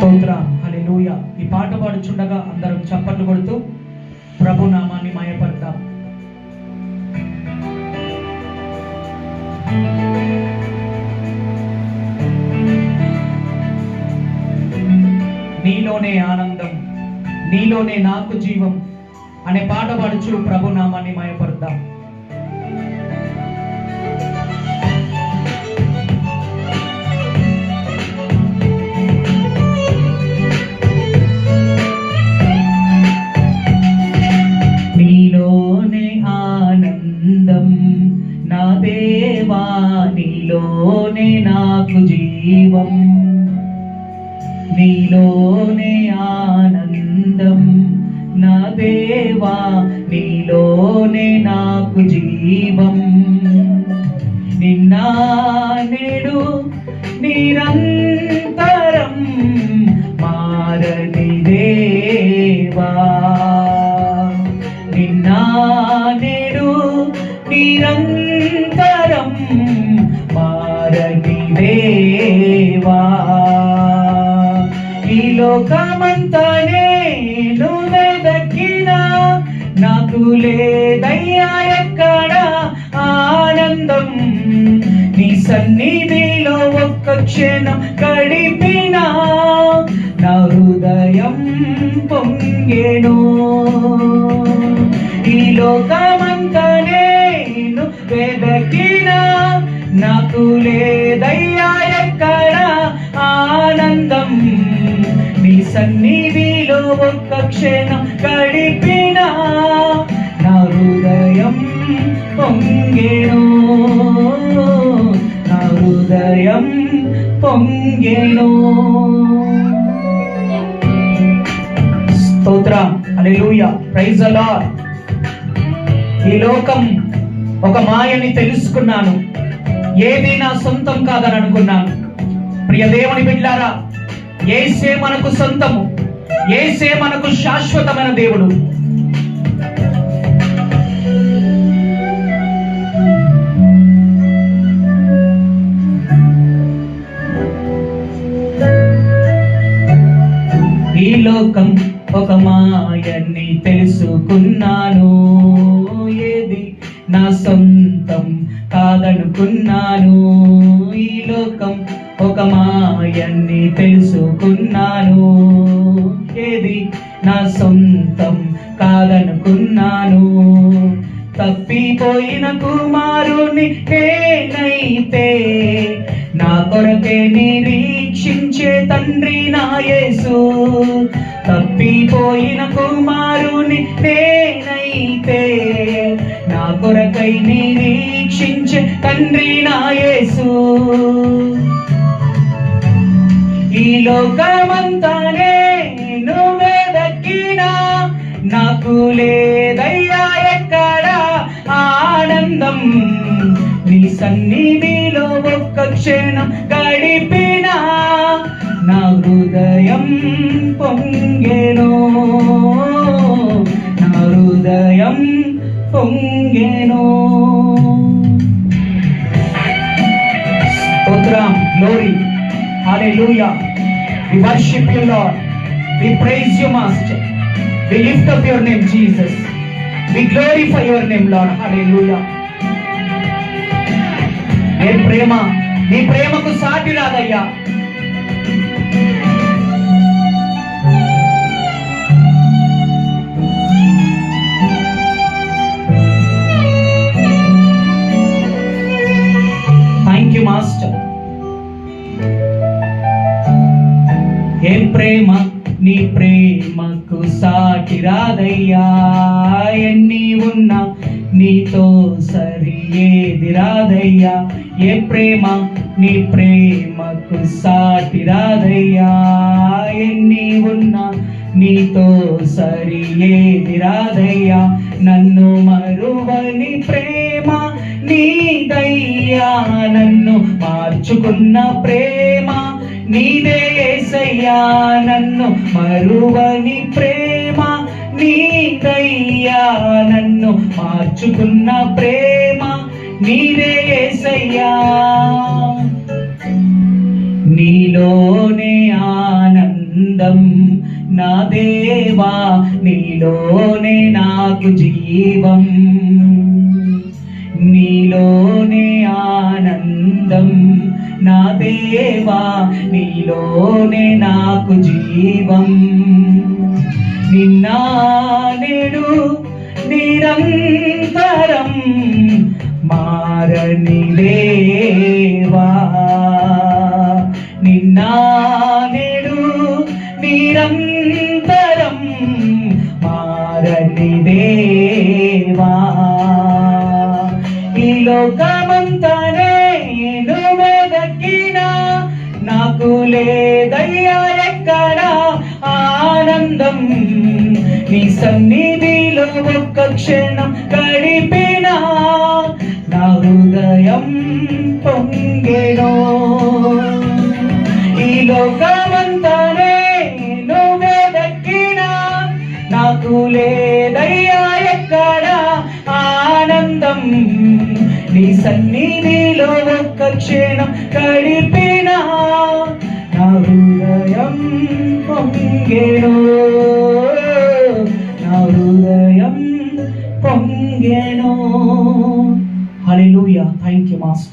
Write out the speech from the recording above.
స్తోత్రం, హల్లెలూయా. ఈ పాట పాడుచుండగా అందరం చప్పట్లు కొడుతూ ప్రభు నామాన్ని మహిమపడతాం. నీలోనే ఆనందం, నీలోనే నాకు జీవం అనే పాట పాడుచు ప్రభు నామాన్ని మహిమపడతాం. నీలోనే ఆనందం నా దేవా, నీలోనే నాకు జీవం, నీలోనే ఆనందం నా దేవా, నీలోనే నాకు జీవం. నిన్న నేడు నిరంతరం మారని దేవా, నిన్న నేడు నిరంతరం మారని దేవా. ఈ లోకమంతా నేను వెదకినా నాకు లేదయ్యా ఎక్కడ ఆనందం. నీ సన్నిధిలో ఒక్క క్షణం గడిపినా నా హృదయం పొంగెను. ఈ లోకమంతా నేను వెదకినా నాకు లేదయ్యా ఎక్కడ ఆనందం. నీ సన్నిధిలో ఒక్క క్షణం గడిపినా నా హృదయం పొంగెను, నా హృదయం పొంగెను. స్తోత్రం, హల్లెలూయా, ప్రైజ్ ది లార్డ్. ఈ లోకం ఒక మాయని తెలుసుకున్నాను, ఏది నా సొంతం కాదని అనుకున్నాను. ప్రియ దేవుని బిడ్డలారా, యేసే మనకు సొంతము, యేసే మనకు శాశ్వతమైన దేవుడు. ఈ లోకం ఒక మాయని తెలుసుకున్నాను, ఏది నా సొంతం కాదనుకున్నాను. ఈ లోకం ఒక మాయని తెలుసుకున్నాను, ఏది నా సొంతం కాదనుకున్నాను. తప్పిపోయిన కుమారుని నేనైతే నా కొరకే నిరీక్షించే తండ్రి నా యేసు. తప్పిపోయిన కుమారుని నేనైతే నా కొరకై నిరీక్షించే తండ్రి నా యేసు. ఈ లోకమంతా నేను వెదకినా నాకు లేదయ్యా ఎక్కడ ఆనందం. నీ సన్నిధిలో ఒక్క క్షణం గడిపినా నా హృదయం పొంగెను, నా హృదయం పొంగెను. స్తోత్రం, glory, hallelujah. We worship you, Lord. We praise you, Master. We lift up your name, Jesus. We glorify your name, Lord. Hallelujah. ఏ ప్రేమ, నీ ప్రేమకు సాటి రాదయ్యా. Thank you master. ఏ ప్రేమ, నీ ప్రేమకు సాటి రాదయ్యా. ఎన్ని ఉన్నా నీతో సరి ఏది రాదయ్యా. ఏ ప్రేమ, నీ ప్రేమకు సాటి రాదయ్యా. ఎన్ని ఉన్నా నీతో సరి ఏది రాదయ్యా. నన్ను మరువని ప్రేమ నీదయ్యా, నన్ను మార్చుకున్న ప్రేమ నీదే యేసయ్యా. నన్ను మరువని ప్రేమ నీదయ్యా, నన్ను మార్చుకున్న ప్రేమ నీదే యేసయ్యా. నీలోనే ఆనందం ఆనందం నా దేవా నీలోనే నాకు జీవం, నీలోనే ఆనందం నా దేవా నీలోనే నాకు జీవం. నిన్న నేడు నిరంతరం మారని దేవా, నిన్న నేడు నిరంతరం మారని దేవా. ఈ లోకమంతా నేను వెదకినా నాకు లేదయ్యా ఎక్కడ ఆనందం, నీ సన్నిధిలో ఒక్క క్షణం గడిపినా నా హృదయం పొంగెను. ఈ లోకమంతా నేను వెదకినా నాకు లేదయ్యా ఎక్కడ ఆనందం, నీ సన్నిధిలో ఒక్క క్షణం గడిపినా నా హృదయం పొంగెను, నా హృదయం పొంగెను. హల్లెలూయా. Thank you master.